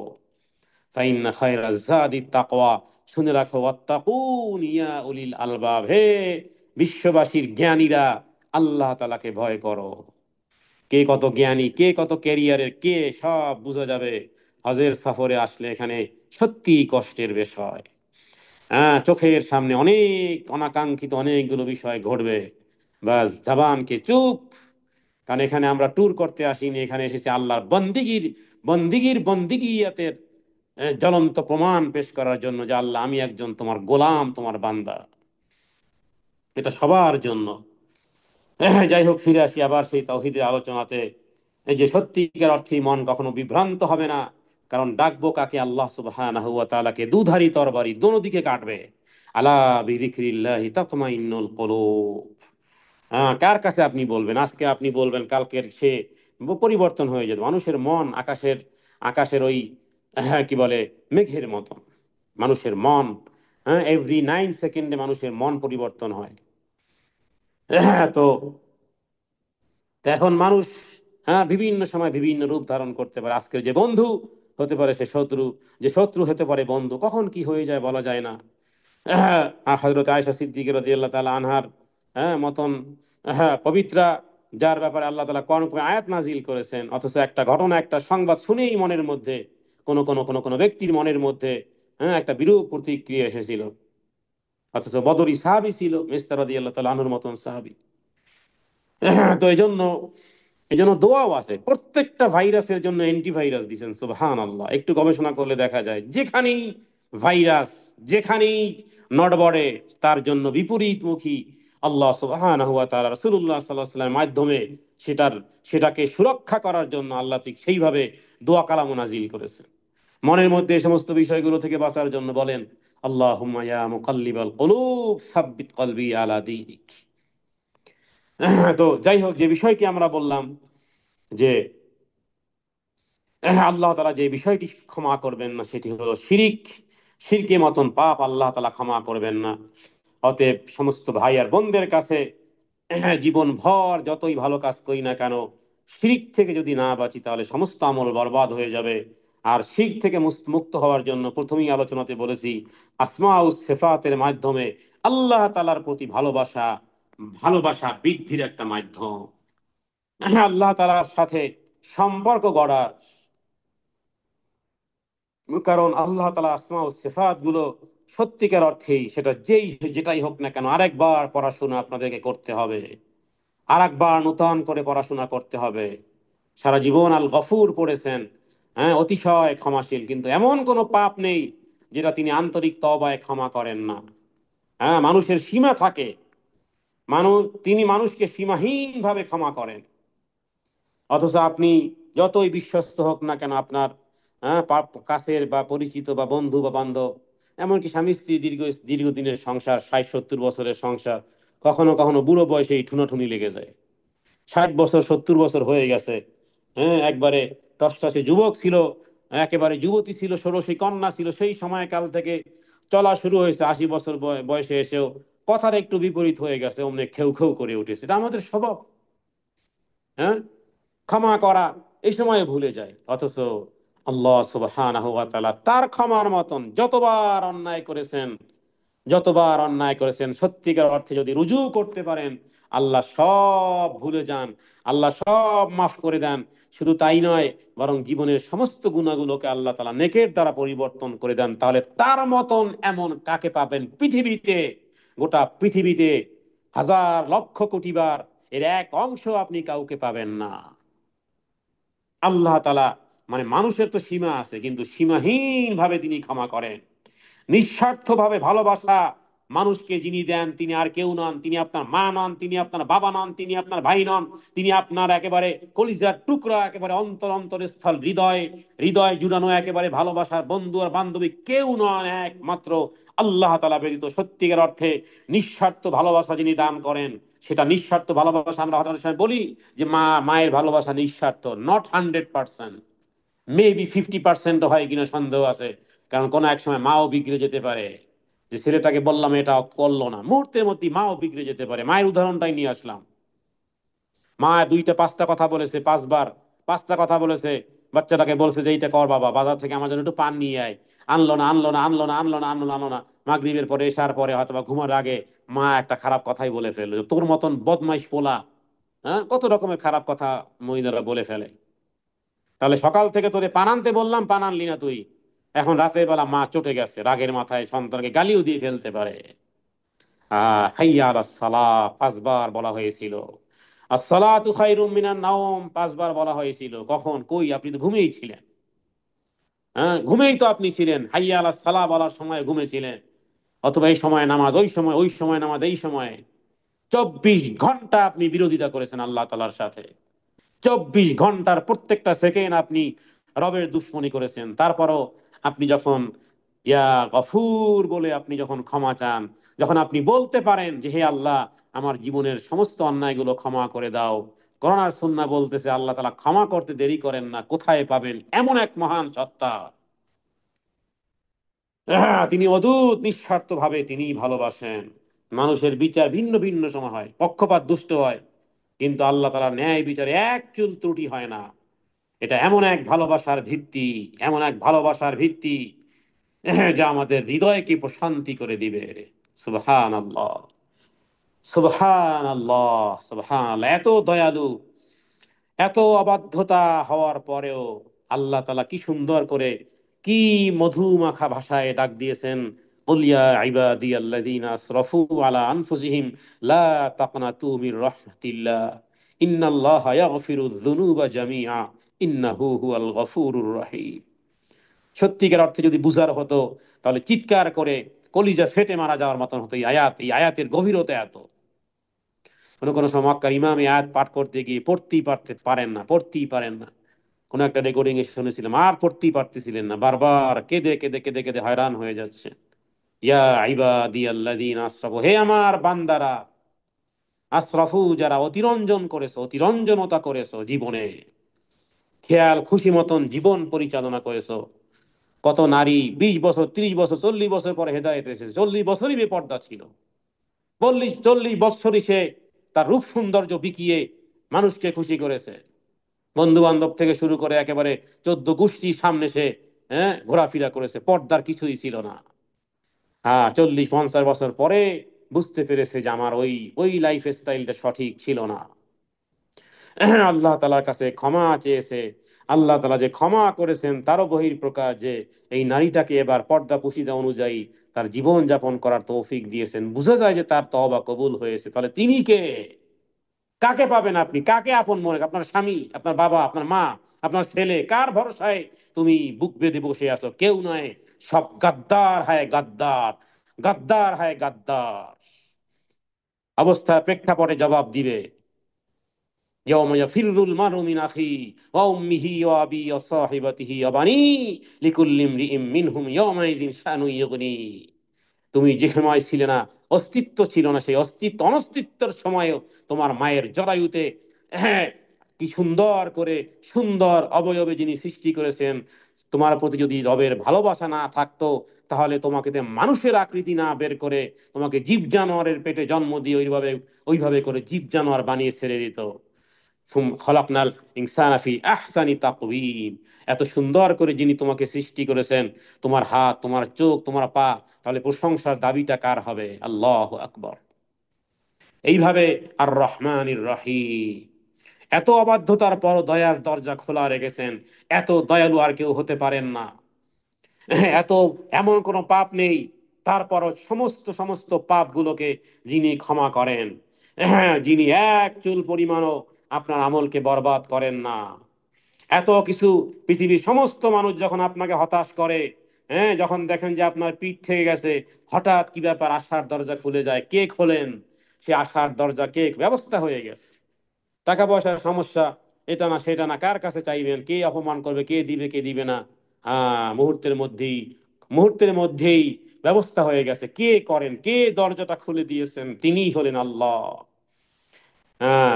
ফাইন্না খায়রাজ যাদি তাকওয়া, শুনে রাখো, ওয়াত্তাকুন ইয়া উলিল আলবাব, হে বিশ্ববাসীর জ্ঞানীরা, আল্লাহ তাআলাকে ভয় করো। কে কত জ্ঞানী, কে কত ক্যারিয়ারের, কে সব বোঝা যাবে হজের সফরে আসলে। এখানে সত্যি কষ্টের বিষয়, হ্যাঁ, চোখের সামনে অনেক অনাকাঙ্ক্ষিত অনেকগুলো বিষয় ঘটবে, বাস জবানকে চুপ। কারণ এখানে আমরা ট্যুর করতে আসিনি, এখানে এসেছি আল্লাহর বন্দিগিয়াতের জ্বলন্ত প্রমাণ পেশ করার জন্য, যে আল্লাহ আমি একজন তোমার গোলাম, তোমার বান্দা। এটা সবার জন্য। যাই হোক, ফিরে আসি আবার সেই তাওহীদের আলোচনাতে। এই যে সত্যিকার অর্থেই মন কখনো বিভ্রান্ত হবে না, কারণ ডাকবো কাকে? আল্লাহ সুবহানাহু ওয়া তাআলাকে। দুধারী তরবারি দোনো দিকে কাটবে। আলা বিযিকরিল্লাহি তাতমাইন্নুল কুলুব। কার কাছে আপনি বলবেন? আজকে আপনি বলবেন, কালকের সে পরিবর্তন হয়ে যাবে। মানুষের মন আকাশের আকাশের ওই, হ্যাঁ, কি বলে, মেঘের মতন মানুষের মন। হ্যাঁ, এভরি 9 সেকেন্ডে মানুষের মন পরিবর্তন হয়। তো তো এখন মানুষ, হ্যাঁ, বিভিন্ন সময় বিভিন্ন রূপ ধারণ করতে পারে। আজকের যে বন্ধু হতে পারে সে শত্রু, যে শত্রু হতে পারে বন্ধু, কখন কি হয়ে যায় বলা যায় না। হযরত আয়েশা সিদ্দিকা রাদিয়াল্লাহু তাআলা আনহার, হ্যাঁ, মতন, হ্যাঁ, পবিত্রা, যার ব্যাপারে আল্লাহ তাআলা কোরআনে আয়াত নাজিল করেছেন, অথচ একটা ঘটনা, একটা সংবাদ শুনেই মনের মধ্যে কোন ব্যক্তির মনের মধ্যে, হ্যাঁ, একটা বিরূপ প্রতিক্রিয়া এসেছিল। অথচ বদরি সাহাবী ছিল, মিসতার রাদিয়াল্লাহু তাআলা আনহুর মতন সাহাবী। তো এই জন্য দোয়াও আছে, প্রত্যেকটা ভাইরাসের জন্য অ্যান্টিভাইরাস দিয়েছেন। সুবহানাল্লাহ, একটু গবেষণা করলে দেখা যায় যেখানেই ভাইরাস, যেখানেই নড়বড়ে, তার জন্য বিপরীতমুখী আল্লাহ সুবহানাহু ওয়া তাআলা রাসূলুল্লাহ সাল্লাল্লাহু আলাইহি ওয়াসাল্লামের মাধ্যমে সেটাকে সুরক্ষা করার জন্য আল্লাহ ঠিক সেইভাবে দোয়া কালাম নাজিল করেছেন। মনের মধ্যে এই সমস্ত বিষয়গুলো থেকে বাঁচার জন্য বলেন, আল্লাহুম্মা ইয়া মুকাল্লিবাল কুলুব সাব্বিত কলবি আলা দীনিক। তো যাই হোক, যে বিষয়টি আমরা বললাম যে আল্লাহ তাআলা যে বিষয়টি ক্ষমা করবেন না সেটি হলো শিরিক। শিরকের মতন পাপ আল্লাহ তাআলা ক্ষমা করবেন না। অতএব সমস্ত ভাই আর বোনদের কাছে জীবন ভর যতই ভালো কাজ করি না কেন, শিরক থেকে যদি না বাঁচি তাহলে সমস্ত আমল বরবাদ হয়ে যাবে। আর শিরক থেকে মুক্ত হওয়ার জন্য প্রথমেই আলোচনাতে বলেছি, আসমা ও সিফাতের মাধ্যমে আল্লাহ তাআলার প্রতি ভালোবাসা, ভালোবাসা বৃদ্ধির একটা মাধ্যম। আল্লাহ তাআলার সাথে সম্পর্ক গড়ার, কারণ আল্লাহ তাআলা আসমা ও সিফাত গুলো সত্যিকার অর্থেই সেটা যেটাই হোক না কেন আরেকবার পড়াশোনা আপনাদেরকে করতে হবে, আরেকবার নূতন করে পড়াশোনা করতে হবে। সারা জীবন আল গফুর পড়েছেন, হ্যাঁ, অতিশয় ক্ষমাশীল, কিন্তু এমন কোনো পাপ নেই যেটা তিনি আন্তরিক তওবায় ক্ষমা করেন না। হ্যাঁ, মানুষের সীমা থাকে, তিনি মানুষকে সীমাহীন ভাবে ক্ষমা করেন। অথচ আপনি যতই বিশ্বস্ত হোক না কেন আপনার, হ্যাঁ, কাছের বা পরিচিত বা বন্ধু বা বান্ধব, এমনকি স্বামী স্ত্রী দীর্ঘদিনের সংসার, 60-70 বছরের সংসার, কখনো কখনো বুড়ো বয়সে এই ঠুনাঠুনি লেগে যায়। 60 বছর 70 বছর হয়ে গেছে, হ্যাঁ, একবারে টসটসে যুবক ছিল, একেবারে যুবতী ছিল, ষোড়শী কন্যা ছিল, সেই সময়কাল থেকে চলা শুরু হয়েছে, 80 বছর বয়সে এসেও কথার একটু বিপরীত হয়ে গেছে, অমনি খেউ খেউ করে উঠেছে। এটা আমাদের স্বভাব। হ্যাঁ, ক্ষমা করা এই সময়ে ভুলে যায়। অথচ আল্লাহ সুবহানাহু ওয়া তাআলা তার ক্ষমার মতন যতবার অন্যায় করেছেন সত্যিকার অর্থে যদি রুজু করতে পারেন, আল্লাহ সব ভুলে যান, আল্লাহ সব মাফ করে দেন। শুধু তাই নয়, বরং জীবনের সমস্ত গুণাগুলোকে আল্লাহ তাআলা নেকের দ্বারা পরিবর্তন করে দেন। তাহলে তার মতন এমন কাকে পাবেন পৃথিবীতে? গোটা পৃথিবীতে হাজার লক্ষ কোটি বার এর এক অংশ আপনি কাউকে পাবেন না। আল্লাহ তাআলা, মানে মানুষের তো সীমা আছে, কিন্তু সীমাহীন ভাবে তিনি ক্ষমা করেন। নিঃস্বার্থ ভাবে ভালোবাসা মানুষকে যিনি দেন তিনি আর কেউ নন, তিনি আপনার মা নন, তিনি আপনার বাবা নন, তিনি আপনার ভাই নন, তিনি আপনার একেবারে কলিজার টুকরা, একেবারে অন্তরস্থল, হৃদয় হৃদয় জুড়ানো একেবারে ভালোবাসার বন্ধু আর বান্ধবী কেউ নন, একমাত্র আল্লাহ তাআলা ব্যতীত সত্যিকার অর্থে নিঃস্বার্থ ভালোবাসা যিনি দান করেন, সেটা নিঃস্বার্থ ভালোবাসা। আমরা হঠাৎ সময় বলি যে মায়ের ভালোবাসা নিঃস্বার্থ, নট 100%, মেবি 50% হয় কিনা সন্দেহ আছে। কারণ কোনো এক সময় মাও বিগড়ে যেতে পারে, যে ছেলেটাকে বললাম এটা করলো না, মুহূর্তের মধ্যে মাও বিগড়ে যেতে পারে। মায়ের উদাহরণটাই নিয়ে আসলাম। মা দুইটা পাঁচটা কথা বলেছে, পাঁচটা কথা বলেছে, বাচ্চাটাকে বলছে যে এইটা কর বাবা, বাজার থেকে আমার জন্য একটু পান নিয়ে আয়। আনলো না, আনলো না, আনলো না, আনলো না, আনলো না, আনলো না। মাগরিবের পরে, এশার পরে, অথবা ঘুমার আগে মা একটা খারাপ কথাই বলে ফেললো, যে তোর মতন বদমাইশ পোলা। হ্যাঁ, কত রকমের খারাপ কথা মহিলারা বলে ফেলে। তাহলে সকাল থেকে তোরে পান আনতে বললাম, পান আনলি না তুই, এখন রাতের বেলা মা চটে গেছে, রাগের মাথায় সন্তানকে গালিও দিয়ে ফেলতে পারে। হাইয়া আলাস সালাহ 5 বার বলা হয়েছিল, আসসালাতু খায়রুম মিনান নাওম 5 বার বলা হয়েছিল। কখন, কই, আপনি তো ঘুমিয়েই ছিলেন। হ্যাঁ, ঘুমেই তো আপনি ছিলেন, হাইয়া আলাস সালাহ বলার সময় ঘুমেছিলেন। অথবা এই সময় নামাজ, ওই সময়, ওই সময় নামাজ, এই সময়। 24 ঘন্টা আপনি বিরোধিতা করেছেন আল্লাহ তাআলার সাথে। 24 ঘন্টার প্রত্যেকটা সেকেন্ড আপনি রবের দুশ্মনী করেছেন। তারপরও আপনি যখন ইয়া গফুর বলে আপনি যখন ক্ষমা চান, যখন আপনি বলতে পারেন যে হে আল্লাহ, আমার জীবনের সমস্ত অন্যায়গুলো ক্ষমা করে দাও, কোরআন আর সুন্নাহ বলতেছে আল্লাহ তাআলা ক্ষমা করতে দেরি করেন না। কোথায় পাবেন এমন এক মহান সত্তা? তিনি অদূত নিঃস্বার্থ ভাবে তিনি ভালোবাসেন। মানুষের বিচার ভিন্ন ভিন্ন সময় হয়, পক্ষপাত দুষ্ট হয়, কিন্তু আল্লাহ তাআলার ন্যায় বিচারে এক চুল ত্রুটি হয় না। এটা এমন এক ভালোবাসার ভিত্তি, এমন এক ভালোবাসার ভিত্তি, যা আমাদের হৃদয়কে প্রশান্তি করে দিবে। সুবহান আল্লাহ, সুবহান আল্লাহ, সুবহান আল্লাহ। এত দয়ালু, এত অবাধ্যতা হওয়ার পরেও আল্লাহ তাআলা কি সুন্দর করে, কি মধুমাখা ভাষায় ডাক দিয়েছেন, কুল ইয়া ইবাদিয়াল্লাযীনা আসরাফু আলা আনফুসিহিম লা তাকনাতু মির রাহমাতিল্লাহ ইন্নাল্লাহা ইয়াগফিরুয যুনুবা জামিআ ইন্নাহু হুয়াল গফুরুর রহিম। সত্যিকার অর্থে যদি বুঝার হতো, তাহলে চিৎকার করে কলিজা ফেটে মারা যাওয়ার মতন হতো। এই আয়াতের গভীরতা এত। কোনো কোনো সময় মক্কার ইমাম এই আয়াত পাঠ করতে গিয়ে পড়তেই পারেন না। কোনো একটা রেকর্ডিং এ শুনেছিলাম, আর পড়তেই পারতেছিলেন না, বারবার কেঁদে কেঁদে কেঁদে কেঁদে হয়রান হয়ে যাচ্ছে। ইয়া ইবাদি আল্লাযীনা আসরাফু, হে আমার বান্দারা, আসরাফু, যারা অতিরঞ্জন করেছো, অতিরঞ্জনতা করেছো জীবনে, খেয়াল খুশি মতন জীবন পরিচালনা করেছো। কত নারী 20 বছর, 30 বছর, 40 বছর পরে হেদায়েত এসেছে, 40 বছরই বেপর্দা ছিল, 40 বছরই সে তার রূপ সৌন্দর্য বিকিয়ে মানুষকে খুশি করেছে। বন্ধু বান্ধব থেকে শুরু করে একেবারে 14 গোষ্ঠীর সামনে সে ঘোরাফেরা করেছে, পর্দার কিছুই ছিল না। হ্যাঁ, 40-50 বছর পরে বুঝতে পেরেছে যে আমার ওই ওই লাইফ স্টাইলটা সঠিক ছিল না। আল্লাহ তালার কাছে ক্ষমা চেয়েছে। আল্লাহ তালা যে ক্ষমা করেছেন তারও বহির প্রকাশ যে এই নারীটাকে এবার পর্দা পুশিদা অনুযায়ী তার জীবন যাপন করার তৌফিক দিয়েছেন। বোঝা যায় যে তার তওবা কবুল হয়েছে। তাহলে তিনি কে? কাকে পাবেন আপনি? কাকে আপন মনে? আপনার স্বামী, আপনার বাবা, আপনার মা, আপনার ছেলে? কার ভরসায় তুমি বুক বেঁধে বসে আছো? কেউ নয়, সব গাদ্দার হায় গাদ্দার, গাদ্দার হায় গাদ্দার। অবস্থার প্রেক্ষাপটে জবাব দিবে। يوم يفر المرء من أخيه وأمه وأبيه وصاحبته وبنيه لكل امرئ منهم يومئذ شأن يغنيه। তুমি যে সময় ছিলে না, অস্তিত্ব ছিল না, সেই অস্তিত্ব অনস্তিত্বের সময়ও তোমার মায়ের জরায়ুতে, হ্যাঁ, কি সুন্দর করে সুন্দর অবয়বে যিনি সৃষ্টি করেছেন, তোমার প্রতি যদি রবের ভালোবাসা না থাকতো, তাহলে তোমাকে তে মানুষের আকৃতি না বের করে তোমাকে জীব জানোয়ারের পেটে জন্ম দিয়ে ওইভাবে ওইভাবে করে জীব জানোয়ার বানিয়ে ছেড়ে দিত। খলাকনাল ইনসানা ফি আহসানি তাকওয়িম। এত সুন্দর করে যিনি তোমাকে সৃষ্টি করেছেন, তোমার হাত, তোমার চোখ, তোমার পা, তাহলে প্রশংসার দাবিটা কার হবে? আল্লাহু আকবার। এইভাবে আর রহমানির রহিম, এত অবাধ্যতার পর দয়ার দরজা খোলা রেখেছেন। এত দয়ালু আর কেউ হতে পারেন না। এত, এমন কোনো পাপ নেই তারপরও সমস্ত সমস্ত পাপগুলোকে যিনি ক্ষমা করেন, যিনি এক চুল পরিমাণও আপনার আমলকে বরবাদ করেন না। এত কিছু, পৃথিবীর সমস্ত মানুষ যখন আপনাকে হতাশ করে, যখন দেখেন যে আপনার পিঠ থেকে গেছে, হঠাৎ কি ব্যাপার, আশার দরজা খুলে যায়, কে খোলেন? সে আশার দরজা কে ব্যবস্থা হয়ে গেছে। টাকা পয়সার সমস্যা, এটা না সেটা না, কার কাছে চাইবেন, কে অপমান করবে, কে দিবে কে দিবে না, মুহূর্তের মধ্যেই ব্যবস্থা হয়ে গেছে। কে করেন, কে দরজাটা খুলে দিয়েছেন? তিনিই হলেন আল্লাহ।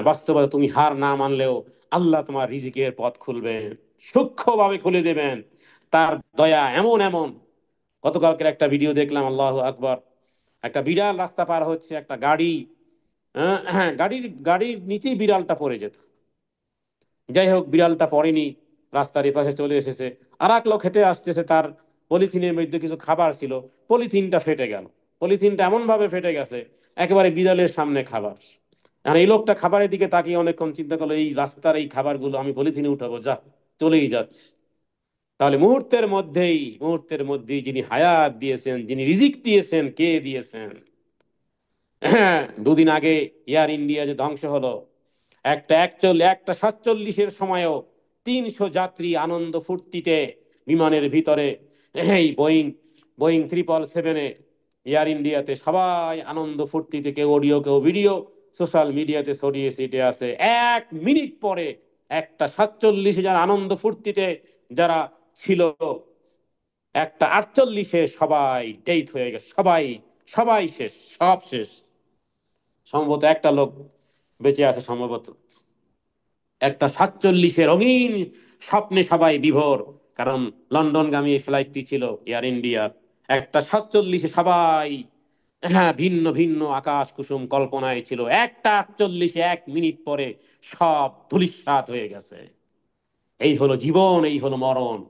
বাস্তবতা, তুমি হার না মানলেও আল্লাহ তোমার রিজিকের পথ খুলবেন, সূক্ষ্মভাবে খুলে দেবেন। তার দয়া এমন এমন। গতকালকের একটা ভিডিও দেখলাম, আল্লাহু আকবার। একটা বিড়াল রাস্তা পার হচ্ছে, একটা গাড়ি, গাড়ির নিচেই বিড়ালটা পড়ে যেত। যাই হোক, বিড়ালটা পড়েনি, রাস্তার এপাশে চলে এসেছে। আর এক লোক হেঁটে আসতেছে, তার পলিথিনের মধ্যে কিছু খাবার ছিল, পলিথিনটা ফেটে গেল। পলিথিনটা এমন ভাবে ফেটে গেছে, একেবারে বিড়ালের সামনে খাবার। এখন এই লোকটা খাবারের দিকে তাকিয়ে অনেকক্ষণ চিন্তা করলো, এই রাস্তার এই খাবারগুলো আমি পলিথিনে উঠাবো, যা, চলেই যাচ্ছে। তাহলে মুহূর্তের মধ্যেই যিনি হায়াত দিয়েছেন, যিনি রিজিক দিয়েছেন, কে দিয়েছেন? দুদিন আগে এয়ার ইন্ডিয়া যে ধ্বংস হলো, একটা 47-এর সময়ও 300 যাত্রী আনন্দ ফুর্তিতে বিমানের ভিতরে, এই বোয়িং বোয়িং 777-এ, এয়ার ইন্ডিয়াতে সবাই আনন্দ ফুর্তিতে, কেউ অডিও কেউ ভিডিও সোশ্যাল মিডিয়াতে ছড়িয়ে ছিটে আছে। 1 মিনিট পরে একটা 47 যারা আনন্দ ফুর্তিতে যারা ছিল, একটা 48-এ সবাই ডেথ হয়ে গেছে। সবাই সবাই শেষ, সব শেষ। সম্ভবত একটা লোক বেঁচে আছে, সম্ভবত। একটা 47-এ রঙিন স্বপ্নে সবাই বিভোর, কারণ লন্ডনগামী এই ফ্লাইটটি ছিল এয়ার ইন্ডিয়ার। একটা 47-এ সবাই, ভিন্ন ভিন্ন আকাশ কুসুম কল্পনায় ছিল। একটা 48-এ 1 মিনিট পরে সব ধূলিসাৎ হয়ে গেছে। এই হলো জীবন, এই হলো মরণ।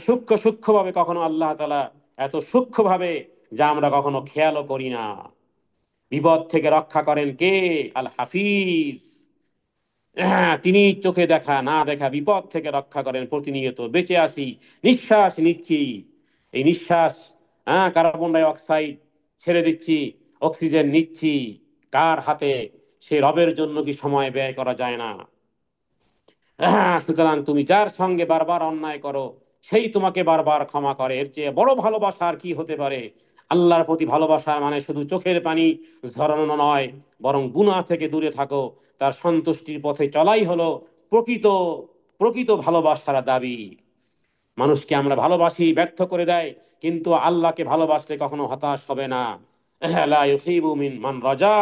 সূক্ষ্মভাবে কখনো আল্লাহ তাআলা, এত সূক্ষ্মভাবে যা আমরা কখনো খেয়ালও করি না। বিপদ থেকে রক্ষা করেন কে? আল হাফিজ। তিনি চোখে দেখা না দেখা বিপদ থেকে রক্ষা করেন। প্রতিনিয়ত বেঁচে আছি, নিঃশ্বাস নিচ্ছি, এই নিঃশ্বাস, কার্বন ডাই অক্সাইড ছেড়ে দিচ্ছি, অক্সিজেন নিচ্ছি, কার হাতে? সে রবের জন্য কি সময় ব্যয় করা যায় না? সুতরাং তুমি যার সঙ্গে বারবার অন্যায় করো, সেই তোমাকে বারবার ক্ষমা করে। এর চেয়ে বড় ভালোবাসা আর কি হতে পারে? আল্লাহর প্রতি ভালোবাসা মানে শুধু চোখের পানি ঝরানো নয়, বরং গুনাহ থেকে দূরে থাকো। তার সন্তুষ্টির পথে চলাই হলো প্রকৃত প্রকৃত ভালোবাসার দাবি। মানুষকে আমরা ভালোবাসি, ব্যর্থ করে দেয়, কিন্তু আল্লাহকে ভালোবাসলে কখনো হতাশ হবে না। লা ইউহিবু মিন মান রাজা,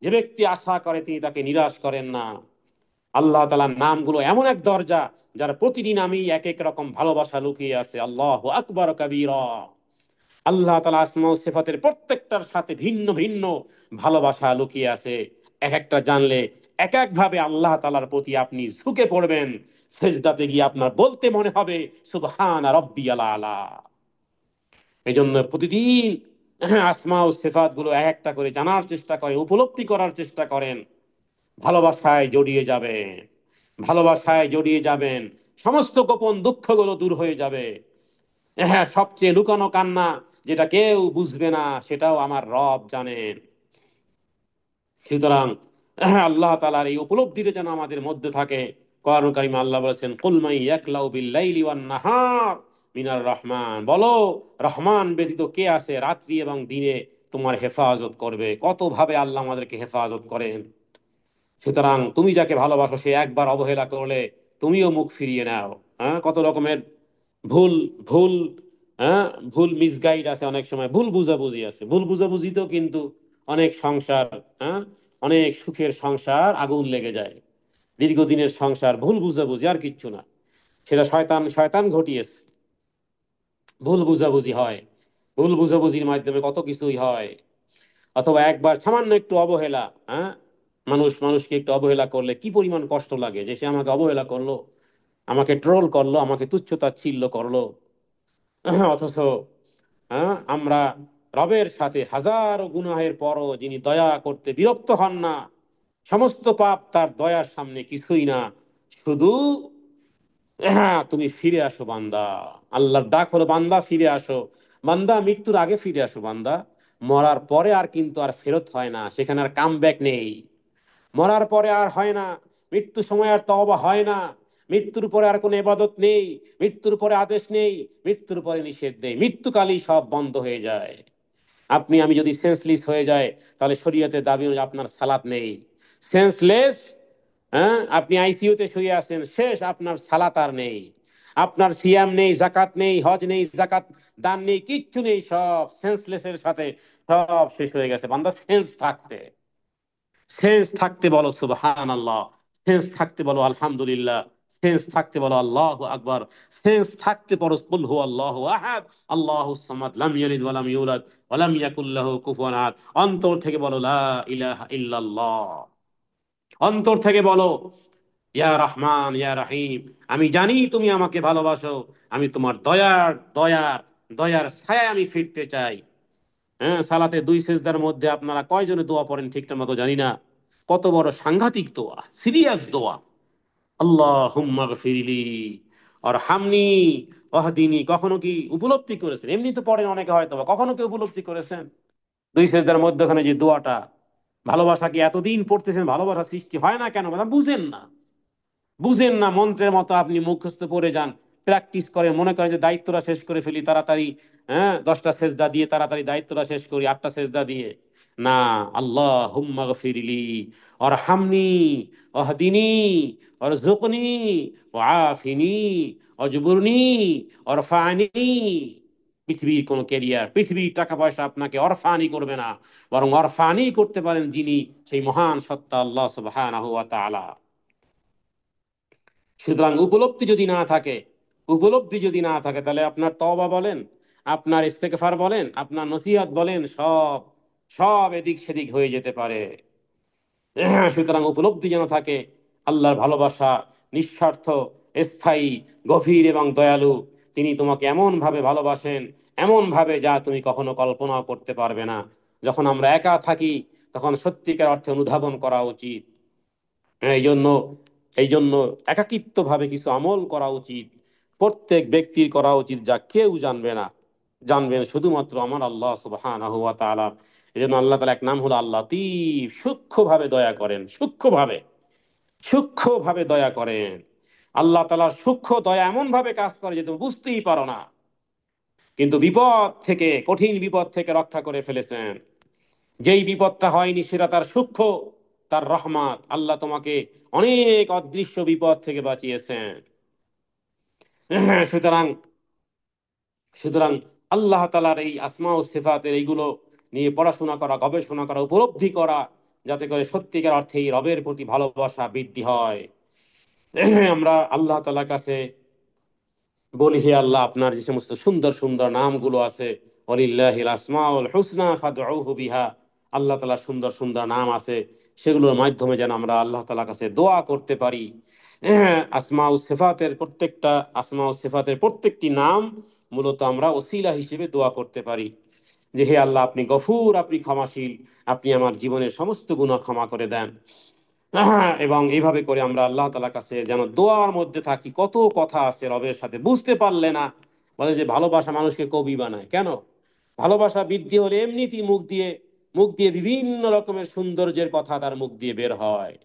যে ব্যক্তি আশা করে তিনি তাকে নিরাশ করেন না। আল্লাহ তাআলার নামগুলো এমন এক দরজা, যার প্রতিটি নামেই এক এক রকম ভালোবাসা লুকিয়ে আছে। আল্লাহু আকবার কাবীরা। আল্লাহ তাআলা আসমা ও সিফাতের প্রত্যেকটার সাথে ভিন্ন ভিন্ন ভালোবাসা লুকিয়ে আছে। এক একটা জানলে এক এক ভাবে আল্লাহ তাআলার প্রতি আপনি ঝুঁকে পড়বেন। সেজদাতে গিয়ে আপনার বলতে মনে হবে সুবহানা রাব্বিয়াল আলা। এই জন্য প্রতিদিন আসমা ও সিফাত গুলো এক একটা করে জানার চেষ্টা করেন, উপলব্ধি করার চেষ্টা করেন। ভালোবাসায় জড়িয়ে যাবেন, ভালোবাসায় জড়িয়ে যাবেন, সমস্ত গোপন দুঃখগুলো দূর হয়ে যাবে। হ্যাঁ, সবচেয়ে লুকানো কান্না যেটা কেউ বুঝবে না, সেটাও আমার রব জানেন। সুতরাং আল্লাহ তাআলার এই উপলব্ধিটা যেন আমাদের মধ্যে থাকে। কোরআন কারীমে আল্লাহ বলেছেন, কুল মাই ইয়াকলাউ বিল লাইলি ওয়ান নাহার মিনার রহমান, বলো রহমান ব্যতীত কে আছে রাত্রি এবং দিনে তোমার হেফাজত করবে। কত ভাবে আল্লাহ আমাদেরকে হেফাজত করেন। সুতরাং তুমি যাকে ভালোবাসো সে একবার অবহেলা করলে তুমিও মুখ ফিরিয়ে নাও। হ্যাঁ, কত রকমের ভুল ভুল হ্যাঁ, ভুল মিসগাইড আছে, অনেক সময় ভুল বুঝাবুঝি আছে। ভুল বুঝাবুঝিতেও কিন্তু অনেক সংসার, হ্যাঁ, অনেক সুখের সংসার আগুন লেগে যায়। দীর্ঘদিনের সংসার ভুল বুঝাবুঝি, আর কিচ্ছু না। সেটা শয়তান শয়তান ঘটিয়েছে। ভুল বুঝাবুঝি হয়, ভুল বুঝাবুঝির মাধ্যমে কত কিছুই হয়। অথবা একবার সামান্য একটু অবহেলা, হ্যাঁ, মানুষ মানুষকে একটু অবহেলা করলে কি পরিমাণ কষ্ট লাগে, যে সে আমাকে অবহেলা করলো, আমাকে ট্রোল করলো, আমাকে তুচ্ছ-তাচ্ছিল্য করলো। অথচ আমরা রবের সাথে হাজারো গুনাহের পরও যিনি দয়া করতে বিরক্ত হন না, সমস্ত পাপ তার দয়ার সামনে কিছুই না। শুধু তুমি ফিরে আসো বান্দা। আল্লাহর ডাক হলো, বান্দা ফিরে আসো। বান্দা মৃত্যুর আগে ফিরে আসো বান্দা। মরার পরে আর কিন্তু আর ফেরত হয় না, সেখানে আর কাম ব্যাক নেই। মরার পরে আর হয় না, মৃত্যু সময় আর তওবা হয় না। মৃত্যুর পরে আর কোনো ইবাদত নেই, মৃত্যুর পরে আদেশ নেই, মৃত্যুর পরে নিষেধ নেই, মৃত্যুকালেই সব বন্ধ হয়ে যায়। আপনি আমি যদি সেন্সলেস হয়ে যায়, তাহলে শরীয়তের দাবি অনুযায়ী আপনার সালাত নেই। সেন্সলেস, হ্যাঁ, আপনি আইসিইউতে শুয়ে আছেন, শেষ, আপনার সালাত আর নেই। আপনার সিয়াম নেই, জাকাত নেই, হজ নেই, জাকাত দান নেই, কিচ্ছু নেই, সব সেন্সলেসের সাথে সব শেষ হয়ে গেছে। বান্দা সেন্স থাকতে, সেন্স থাকতে বলো সুবহান আল্লাহ, সেন্স থাকতে বলো আলহামদুলিল্লাহ, সেন্স থাকতে বলো আল্লাহু আকবার, সেন্স থাকতে বলো কুল হু আল্লাহু আহাদ আল্লাহুস সামাদ লাম ইয়ালিদ ওয়া লাম ইউলাদ ওয়া লাম ইয়াকুল লাহু কুফুয়ান আহাদ। অন্তর থেকে বলো লা ইলাহা ইল্লাল্লাহ। অন্তর থেকে বলো ইয়া রহমান ইয়া রহিম, আমি জানি তুমি আমাকে ভালোবাসো, আমি তোমার দয়ার দয়ার দয়ার ছায়ায় আমি ফিরতে চাই। হ্যাঁ, সালাতে দুই সেজদার মধ্যে আপনারা কয়জনে দোয়া পড়েন ঠিকঠাক মতো জানি না। কত বড় সাংঘাতিক দোয়া, সিরিয়াস দোয়া। আল্লাহুম্মা গফিরলি আর হামনি ওয়াহদিনি, কখনো কি উপলব্ধি করেছেন? এমনি তো পড়েন অনেকে হয়তো, বা কখনো কি উপলব্ধি করেছেন দুই সেজদার মধ্যখানে যে দোয়াটা? ভালোবাসা কি এতদিন পড়তেছেন, ভালোবাসা সৃষ্টি হয় না কেন? বুঝেন না, বুঝেন না। মন্ত্রের মতো আপনি মুখস্থ পড়ে যান, প্র্যাকটিস করেন, মনে করেন যে দায়িত্বটা শেষ করে ফেলি তাড়াতাড়ি। হ্যাঁ, 10টা সেজদা দিয়ে তাড়াতাড়ি দায়িত্বটা শেষ করি, 8টা সেজদা দিয়ে। না, আল্লাহ হুম্মা গফিরলি আর হামনি অহদিনী আর জুকনি ও আফিনি অজবুরনি অরফানি। পৃথিবীর কোন ক্যারিয়ার, পৃথিবীর টাকা পয়সা আপনাকে অরফানি করবে না, বরং অরফানি করতে পারেন যিনি, সেই মহান সত্তা আল্লাহ সুবহানাহু ওয়া তাআলা। সুতরাং উপলব্ধি যদি না থাকে, উপলব্ধি যদি না থাকে, তাহলে আপনার তওবা বলেন, আপনার ইস্তেগফার বলেন, আপনার নসিহত বলেন, সব সব এদিক সেদিক হয়ে যেতে পারে। সুতরাং উপলব্ধি যেন থাকে আল্লাহর ভালোবাসা নিঃস্বার্থ, স্থায়ী, গভীর এবং দয়ালু। তিনি তোমাকে এমন ভাবে ভালোবাসেন, এমন ভাবে যা তুমি কখনো কল্পনাও করতে পারবে না। যখন আমরা একা থাকি, তখন সত্যিকার অর্থে অনুধাবন করা উচিত। এই জন্য এই জন্য একাকিত্ব ভাবে কিছু আমল করা উচিত, প্রত্যেক ব্যক্তির করা উচিত, যা কেউ জানবে না, জানবেন শুধুমাত্র আমার আল্লাহ সুবহানাহু ওয়া তাআলা। এই জন্য আল্লাহ তাআলা এক নাম হলো আল্লাহ লতীফ, সূক্ষ্মভাবে দয়া করেন, সূক্ষ্মভাবে, সূক্ষ্মভাবে দয়া করেন। আল্লাহ তাআলার সূক্ষ্ম দয়া এমন ভাবে কাজ করে যে তুমি বুঝতেই পারো না। কিন্তু বিপদ থেকে, কঠিন বিপদ থেকে রক্ষা করে ফেলেছেন। যেই বিপদটা হয়নি সেটা তার সূক্ষ্ম, তার রহমত। আল্লাহ তোমাকে অনেক অদৃশ্য বিপদ থেকে বাঁচিয়েছেন। সুতরাং সুতরাং আল্লাহ তাআলার এই আসমা ও সিফাতের এইগুলো নিয়ে পড়াশোনা করা, গবেষণা করা, উপলব্ধি করা, যাতে করে সত্যিকার অর্থে এই রবের প্রতি ভালোবাসা বৃদ্ধি হয়। আমরা আল্লাহ তাআলার কাছে বলি, হে আল্লাহ, আপনার যে সমস্ত সুন্দর সুন্দর নামগুলো আছে, ওয়ালিল্লাহিল আসমাউল হুসনা ফাদউহু বিহা, আল্লাহ তাআলার সুন্দর সুন্দর নাম আছে, সেগুলোর মাধ্যমে যেন আমরা আল্লাহ তাআলার কাছে দোয়া করতে পারি। আসমা ও সিফাতের প্রত্যেকটি নাম মূলত আমরা ওসিলা হিসেবে দোয়া করতে পারি, যে হে আল্লাহ, আপনি গফুর, আপনি ক্ষমাশীল, আপনি আমার জীবনের সমস্ত গুনাহ ক্ষমা করে দেন। এবং এইভাবে করে আমরা আল্লাহ তাআলার কাছে যেন দোয়ার মধ্যে থাকি। কত কথা আছে রবের সাথে, বুঝতে পারলে না বলে যে ভালোবাসা মানুষকে কবি বানায়। কেন? ভালোবাসা বৃদ্ধি হলে এমনিতেই মুখ দিয়ে বিভিন্ন রকমের সৌন্দর্যের কথা তার মুখ দিয়ে বের হয়।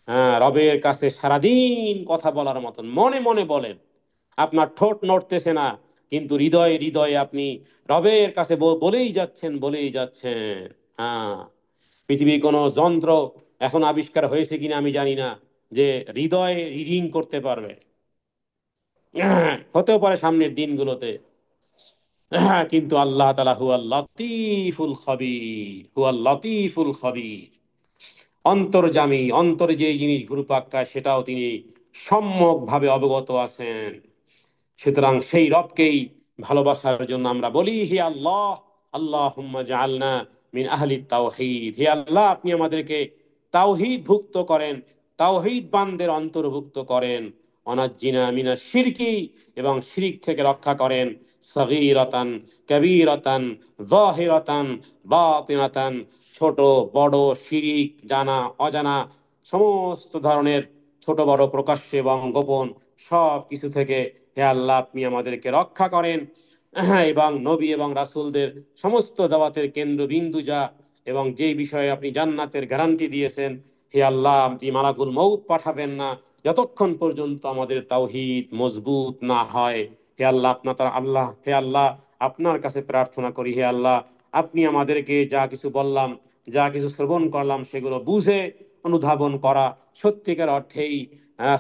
হ্যাঁ, রবের কাছে সারাদিন কথা বলার মতন মনে মনে বলেন, আপনার ঠোঁট নড়তেছে না, কিন্তু হৃদয়ে হৃদয়ে আপনি রবের কাছে বলেই যাচ্ছেন। হ্যাঁ, পৃথিবীর কোনো যন্ত্র এখন আবিষ্কার হয়েছে কিনা আমি জানি না, যে হৃদয়ে রিডিং করতে পারবে। হতেও পারে সামনের দিনগুলোতে। কিন্তু আল্লাহ তাআলা হুয়াল লতীফুল খবীর। অন্তর্যামী, অন্তরে যে জিনিস ঘুরপাক খায় সেটাও তিনি সম্যক ভাবে অবগত আছেন। সুতরাং সেই রবকেই ভালোবাসার জন্য আমরা বলি, হে আল্লাহ, আল্লাহুম্মা জাআলনা মিন আহলি তাওহীদ, হে আল্লাহ, আপনি আমাদেরকে তাওহীদ ভুক্ত করেন, তাওহীদ বানদের অন্তর্ভুক্ত করেন। অনাজ্জিনা মিনাশ শিরকি, এবং শিরিক থেকে রক্ষা করেন। সগীরাতান, কাবীরাতান, যাহিরাতান, বাতিনাতান, ছোট বড় শিরিক, জানা অজানা সমস্ত ধরনের, ছোট বড়, প্রকাশ্য এবং গোপন, সব কিছু থেকে হে আল্লাহ আপনি আমাদেরকে রক্ষা করেন। এবং নবী এবং রাসূলদের সমস্ত দাওয়াতের কেন্দ্রবিন্দু যা, এবং যেই বিষয়ে আপনি জান্নাতের গ্যারান্টি দিয়েছেন, হে আল্লাহ, আপনি মালাকুল মউত পাঠাবেন না যতক্ষণ পর্যন্ত আমাদের তাওহীদ মজবুত না হয়। হে আল্লাহ, আপনার কাছে প্রার্থনা করি, হে আল্লাহ, আপনি আমাদেরকে যা কিছু বললাম, যা কিছু শ্রবণ করলাম, সেগুলো বুঝে অনুধাবন করা, সত্যিকার অর্থেই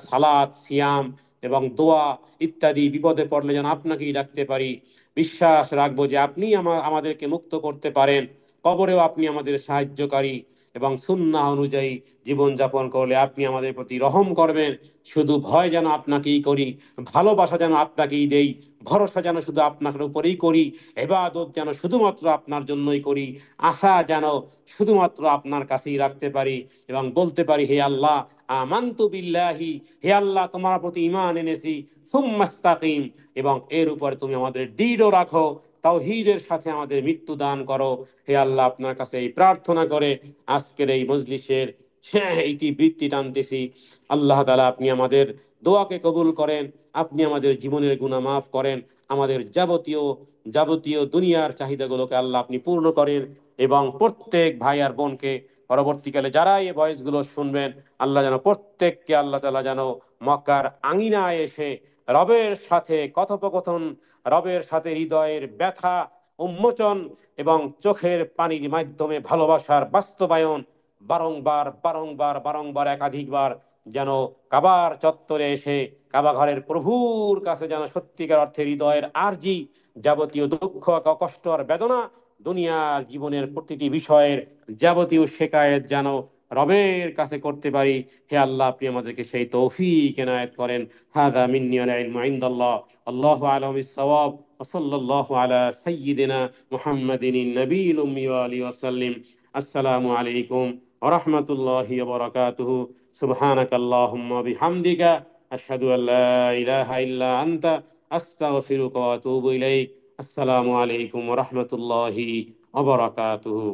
সালাত, সিয়াম এবং দোয়া ইত্যাদি বিপদে পড়লে যেন আপনাকেই ডাকতে পারি। বিশ্বাস রাখবো যে আপনি আমাদেরকে মুক্ত করতে পারেন, কবরেও আপনি আমাদের সাহায্যকারী, এবং সুন্নাহ অনুযায়ী জীবনযাপন করলে আপনি আমাদের প্রতি রহম করবেন। শুধু ভয় যেন আপনাকেই করি, ভালোবাসা যেন আপনাকেই দেই, ভরসা যেন শুধু আপনার উপরেই করি, ইবাদত যেন শুধুমাত্র আপনার জন্যই করি, আশা যেন শুধুমাত্র আপনার কাছেই রাখতে পারি, এবং বলতে পারি, হে আল্লাহ, আমানতু বিল্লাহি, হে আল্লাহ, তোমার প্রতি ঈমান এনেছি, সুম্মাস্তাকিম, এবং এর উপর তুমি আমাদের দৃঢ় রাখো, তাওহীদের সাথে আমাদের মৃত্যু দান করো। হে আল্লাহ, আপনার কাছে এই প্রার্থনা করে আজকের এই মজলিসের ইতিবৃত্তি টানতেছি। আল্লাহ তাআলা আপনি আমাদের দোয়াকে কবুল করেন, আপনি আমাদের জীবনের গুনাহ মাফ করেন, আমাদের যাবতীয় যাবতীয় দুনিয়ার চাহিদাগুলোকে আল্লাহ আপনি পূর্ণ করেন, এবং প্রত্যেক ভাই আর বোনকে পরবর্তীকালে যারা এই ভয়েসগুলো শুনবেন, আল্লাহ যেন প্রত্যেককে আল্লাহ তাআলা যেন মক্কার আঙিনায় এসে রবের সাথে কথোপকথন, রবের সাথে হৃদয়ের ব্যথা উন্মোচন, এবং চোখের পানির মাধ্যমে ভালোবাসার বাস্তবায়ন, বারংবার বারংবার বারংবার একাধিকবার যেন কাবার চত্বরে এসে কাবা ঘরের প্রভুর কাছে যেন সত্যিকার অর্থে হৃদয়ের আরজি, যাবতীয় দুঃখ, কষ্ট আর বেদনা, দুনিয়ার জীবনের প্রতিটি বিষয়ের যাবতীয় শেকায়েত যেন রবের কাছে করতে পারি। হে আল্লাহ, আপনি আমাদেরকে সেই তৌফিক এনায়েত করেন। হাদা মিন্নি ওয়াল ইলমু ইনদাল্লাহ। আল্লাহু আ'লামু বিস-সাওয়াব। ওয়া সাল্লাল্লাহু আলা সাইয়্যিদিনা মুহাম্মাদিন নবিয়্যিল উম্মি ওয়া আলিহি ওয়া সাল্লিম। আসসালামু আলাইকুম ওয়া রাহমাতুল্লাহি ওয়া বারাকাতুহু। সুবহানাকাল্লাহুম্মা বিহামদিকা আশহাদু আল্লা ইলাহা ইল্লা আনতা আস্তাগফিরুকা ওয়া আতুবু ইলাইক। আসসালামু আলাইকুম ওয়া রাহমাতুল্লাহি ওয়া বারাকাতুহু।